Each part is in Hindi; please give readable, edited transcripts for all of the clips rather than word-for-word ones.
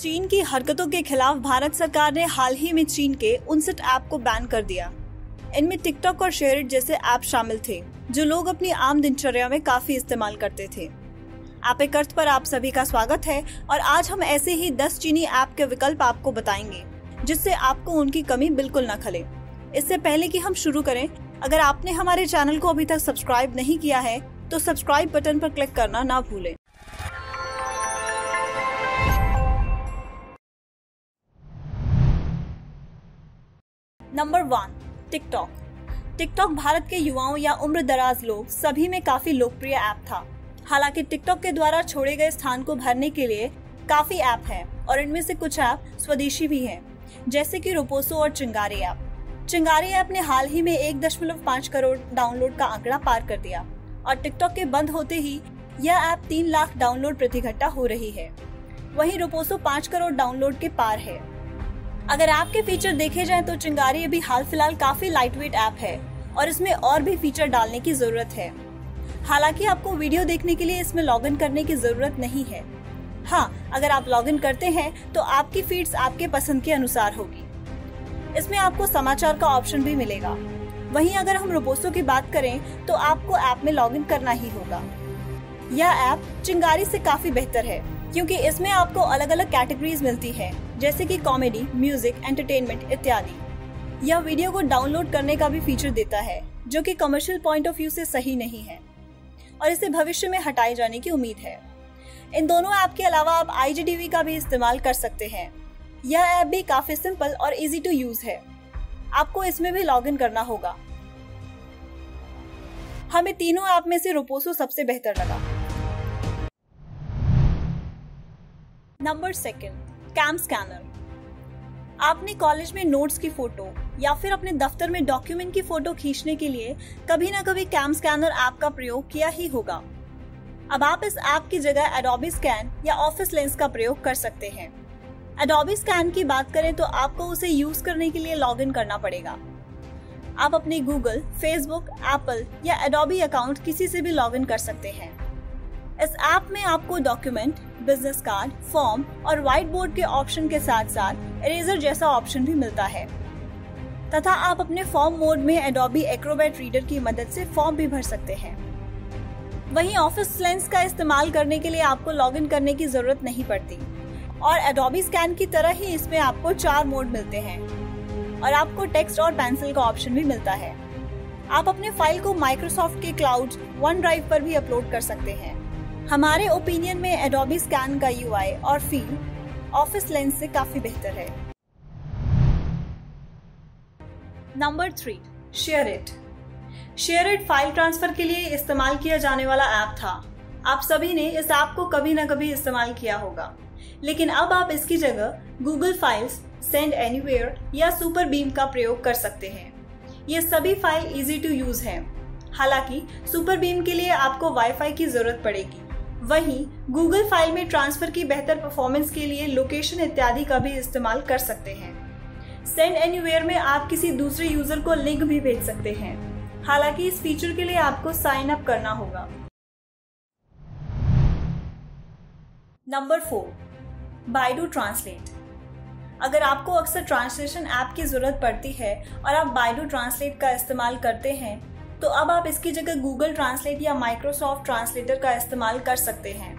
चीन की हरकतों के खिलाफ भारत सरकार ने हाल ही में चीन के 59 ऐप को बैन कर दिया। इनमें टिकटॉक और शेयरिट जैसे ऐप शामिल थे जो लोग अपनी आम दिनचर्या में काफी इस्तेमाल करते थे। ऐप एक अर्थ पर आप सभी का स्वागत है और आज हम ऐसे ही 10 चीनी ऐप के विकल्प आपको बताएंगे जिससे आपको उनकी कमी बिल्कुल न खले। इससे पहले कि हम शुरू करें, अगर आपने हमारे चैनल को अभी तक सब्सक्राइब नहीं किया है तो सब्सक्राइब बटन पर क्लिक करना ना भूलें। Number 1, TikTok. टिकटॉक भारत के युवाओं या उम्र दराज लोग सभी में काफी लोकप्रिय ऐप था। हालांकि टिकटॉक के द्वारा छोड़े गए स्थान को भरने के लिए काफी ऐप हैं और इनमें से कुछ ऐप स्वदेशी भी हैं, जैसे कि रोपोसो और चिंगारी ऐप। चिंगारी ऐप ने हाल ही में 1.5 करोड़ डाउनलोड का आंकड़ा पार कर दिया और टिकटॉक के बंद होते ही यह ऐप 3 लाख डाउनलोड प्रति घंटा हो रही है। वहीं रोपोसो 5 करोड़ डाउनलोड के पार है। अगर ऐप के फीचर देखे जाएं तो चिंगारी अभी हाल फिलहाल काफी लाइटवेट ऐप है और इसमें और भी फीचर डालने की जरूरत है। हालांकि आपको वीडियो देखने के लिए इसमें लॉगिन करने की जरूरत नहीं है। हाँ, अगर आप लॉगिन करते हैं तो आपकी फीड्स आपके पसंद के अनुसार होगी। इसमें आपको समाचार का ऑप्शन भी मिलेगा। वहीं अगर हम रोपोसो की बात करें तो आपको ऐप में लॉगिन करना ही होगा। यह ऐप चिंगारी से काफी बेहतर है क्योंकि इसमें आपको अलग अलग कैटेगरीज मिलती है, जैसे कि कॉमेडी, म्यूजिक, एंटरटेनमेंट इत्यादि। यह वीडियो को डाउनलोड करने का भी फीचर देता है जो कि कमर्शियल पॉइंट ऑफ व्यू से सही नहीं है और इसे भविष्य में हटाए जाने की उम्मीद है। इन दोनों ऐप के अलावा आप IGTV का भी इस्तेमाल कर सकते हैं। यह ऐप भी काफी सिंपल और इजी टू यूज है। आपको इसमें भी लॉगिन करना होगा। हमें तीनों ऐप में से रोपोसो सबसे बेहतर लगा। Number 2, Cam Scanner. आपने कॉलेज में नोट्स की फोटो या फिर अपने दफ्तर में डॉक्यूमेंट की फोटो खींचने के लिए कभी ना कभी कैम स्कैनर ऐप का प्रयोग किया ही होगा। अब आप इस ऐप की जगह एडोबी स्कैन या ऑफिस लेंस का प्रयोग कर सकते हैं। एडोबी स्कैन की बात करें तो आपको उसे यूज करने के लिए लॉगिन करना पड़ेगा। आप अपने गूगल, फेसबुक, एप्पल या एडोबी अकाउंट किसी से भी लॉगिन कर सकते हैं। इस ऐप में आपको डॉक्यूमेंट, बिजनेस कार्ड, फॉर्म और व्हाइट बोर्ड के ऑप्शन के साथ साथ इरेजर जैसा ऑप्शन भी मिलता है तथा आप अपने फॉर्म मोड में एडोबी एक्रोबैट रीडर की मदद से फॉर्म भी भर सकते हैं। वहीं ऑफिस लेंस का इस्तेमाल करने के लिए आपको लॉगिन करने की जरूरत नहीं पड़ती और एडोबी स्कैन की तरह ही इसमें आपको 4 मोड मिलते हैं और आपको टेक्स्ट और पेंसिल का ऑप्शन भी मिलता है। आप अपने फाइल को माइक्रोसॉफ्ट के क्लाउड OneDrive पर भी अपलोड कर सकते हैं। हमारे ओपिनियन में एडोबी स्कैन का UI और फील ऑफिस लेंस से काफी बेहतर है। Number 3, SHAREit. SHAREit file transfer के लिए इस्तेमाल किया जाने वाला ऐप था। आप सभी ने इस ऐप को कभी न कभी इस्तेमाल किया होगा, लेकिन अब आप इसकी जगह गूगल फाइल्स, सेंड एनीवेयर या सुपर बीम का प्रयोग कर सकते हैं। ये सभी फाइल इजी टू यूज हैं। हालांकि सुपर बीम के लिए आपको वाईफाई की जरूरत पड़ेगी। वहीं गूगल फाइल में ट्रांसफर की बेहतर परफॉर्मेंस के लिए लोकेशन इत्यादि का भी इस्तेमाल कर सकते हैं। सेंड एनीवेयर में आप किसी दूसरे यूजर को लिंक भी भेज सकते हैं। हालांकि इस फीचर के लिए आपको साइन अप करना होगा। Number 4, Baidu translate. अगर आपको अक्सर ट्रांसलेशन ऐप की जरूरत पड़ती है और आप बाइडू ट्रांसलेट का इस्तेमाल करते हैं तो अब आप इसकी जगह गूगल ट्रांसलेट या माइक्रोसॉफ्ट ट्रांसलेटर का इस्तेमाल कर सकते हैं।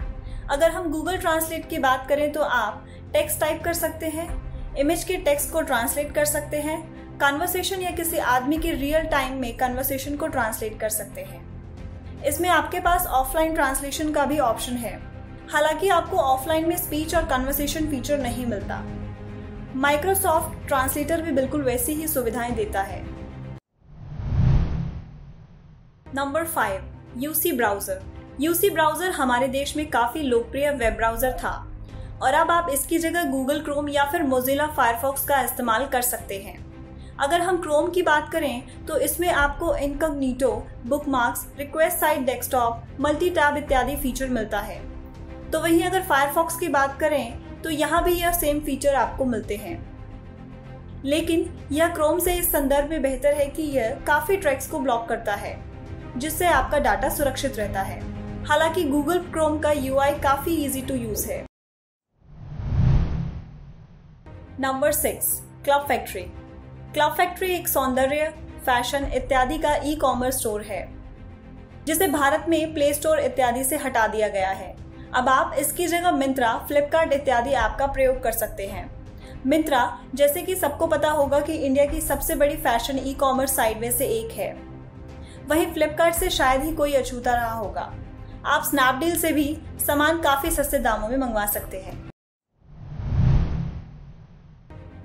अगर हम गूगल ट्रांसलेट की बात करें तो आप टेक्स्ट टाइप कर सकते हैं, इमेज के टेक्स्ट को ट्रांसलेट कर सकते हैं, कन्वर्सेशन या किसी आदमी के रियल टाइम में कन्वर्सेशन को ट्रांसलेट कर सकते हैं। इसमें आपके पास ऑफलाइन ट्रांसलेशन का भी ऑप्शन है। हालांकि आपको ऑफलाइन में स्पीच और कन्वर्सेशन फीचर नहीं मिलता। माइक्रोसॉफ्ट ट्रांसलेटर भी बिल्कुल वैसी ही सुविधाएं देता है। Number 5, UC browser. UC browser हमारे देश में काफी लोकप्रिय वेब ब्राउजर था और अब आप इसकी जगह गूगल क्रोम या फिर मोजिला फायरफॉक्स का इस्तेमाल कर सकते हैं। अगर हम क्रोम की बात करें तो इसमें आपको incognito, bookmarks, request site desktop, multi tab इत्यादि फीचर मिलता है। तो वहीं अगर फायरफॉक्स की बात करें तो यहाँ भी यह सेम फीचर आपको मिलते हैं, लेकिन यह क्रोम से इस संदर्भ में बेहतर है कि यह काफी ट्रैक्स को ब्लॉक करता है जिससे आपका डाटा सुरक्षित रहता है। हालांकि गूगल क्रोम का UI काफी इजी टू यूज है। Number 6, club factory. Club factory एक सौंदर्य, फैशन इत्यादि का ई कॉमर्स स्टोर है जिसे भारत में प्ले स्टोर इत्यादि से हटा दिया गया है। अब आप इसकी जगह मिंत्रा, फ्लिपकार्ट इत्यादि ऐप का प्रयोग कर सकते हैं। मिंत्रा, जैसे कि सबको पता होगा कि इंडिया की सबसे बड़ी फैशन ई कॉमर्स साइट में से एक है। वहीं फ्लिपकार्ट से शायद ही कोई अछूता रहा होगा। आप स्नैपडील से भी सामान काफी सस्ते दामों में मंगवा सकते हैं।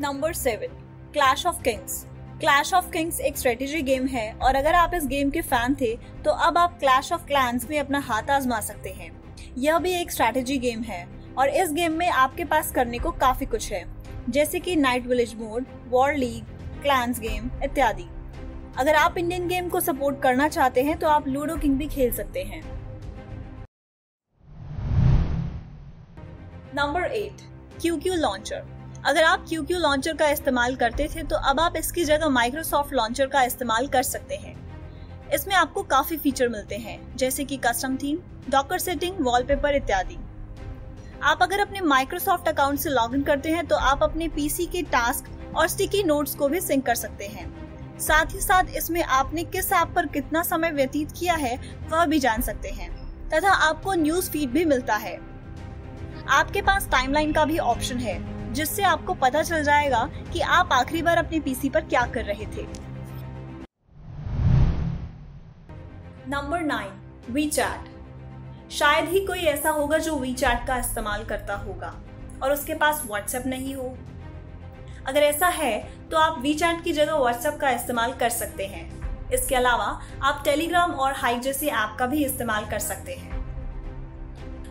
Number 7, clash of Kings. Clash of Kings एक स्ट्रेटेजी गेम है और अगर आप इस गेम के फैन थे तो अब आप क्लैश ऑफ क्लैंस में अपना हाथ आजमा सकते हैं। यह भी एक स्ट्रेटेजी गेम है और इस गेम में आपके पास करने को काफी कुछ है, जैसे कि night village mode, war league, clans game इत्यादि। अगर आप इंडियन गेम को सपोर्ट करना चाहते हैं तो आप लूडो किंग भी खेल सकते हैं। Number 8, QQ launcher. अगर आप QQ लॉन्चर का इस्तेमाल करते थे तो अब आप इसकी जगह माइक्रोसॉफ्ट लॉन्चर का इस्तेमाल कर सकते हैं। इसमें आपको काफी फीचर मिलते हैं, जैसे कि custom theme, Docker setting, wallpaper इत्यादि। आप अगर अपने माइक्रोसॉफ्ट अकाउंट से लॉगिन करते हैं तो आप अपने पीसी के टास्क और स्टिकी नोट्स को भी सिंक कर सकते हैं। साथ ही साथ इसमें आपने किस ऐप पर कितना समय व्यतीत किया है वह भी जान सकते हैं तथा आपको न्यूज फीड भी मिलता है। आपके पास टाइमलाइन का भी ऑप्शन है जिससे आपको पता चल जाएगा कि आप आखिरी बार अपने पीसी पर क्या कर रहे थे। Number 9, WeChat. शायद ही कोई ऐसा होगा जो वीचैट का इस्तेमाल करता होगा और उसके पास व्हाट्सएप नहीं हो। अगर ऐसा है तो आप वीचैट की जगह व्हाट्सएप का इस्तेमाल कर सकते हैं। इसके अलावा आप टेलीग्राम और हाइक जैसी ऐप का भी इस्तेमाल कर सकते हैं।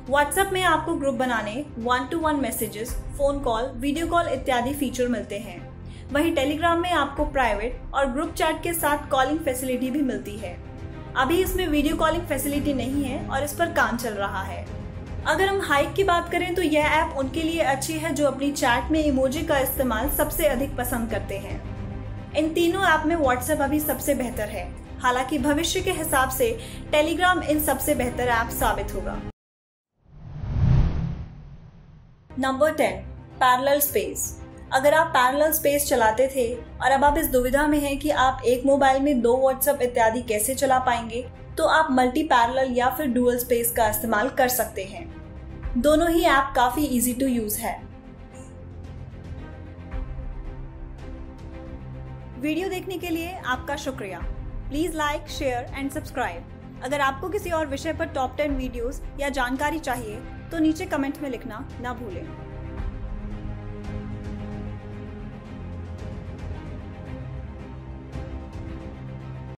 व्हाट्सएप में आपको ग्रुप बनाने, 1-to-1 messages, phone call, video call इत्यादि फीचर मिलते हैं। वहीं टेलीग्राम में आपको प्राइवेट और ग्रुप चैट के साथ कॉलिंग फैसिलिटी भी मिलती है। अभी इसमें वीडियो कॉलिंग फैसिलिटी नहीं है और इस पर काम चल रहा है। अगर हम हाइक की बात करें तो यह ऐप उनके लिए अच्छी है जो अपनी चैट में इमोजी का इस्तेमाल सबसे अधिक पसंद करते हैं। इन तीनों ऐप में व्हाट्सएप अभी सबसे बेहतर है, हालांकि भविष्य के हिसाब से टेलीग्राम इन सबसे बेहतर ऐप साबित होगा। Number 10, parallel space. अगर आप पैरेलल स्पेस चलाते थे और अब आप इस दुविधा में हैं कि आप एक मोबाइल में 2 व्हाट्सएप इत्यादि कैसे चला पाएंगे, तो आप मल्टी पैरेलल या फिर डुअल स्पेस का इस्तेमाल कर सकते हैं। दोनों ही ऐप काफी इजी टू यूज है। वीडियो देखने के लिए आपका शुक्रिया। Please like, share and subscribe. अगर आपको किसी और विषय पर टॉप 10 वीडियोस या जानकारी चाहिए तो नीचे कमेंट में लिखना ना भूलें।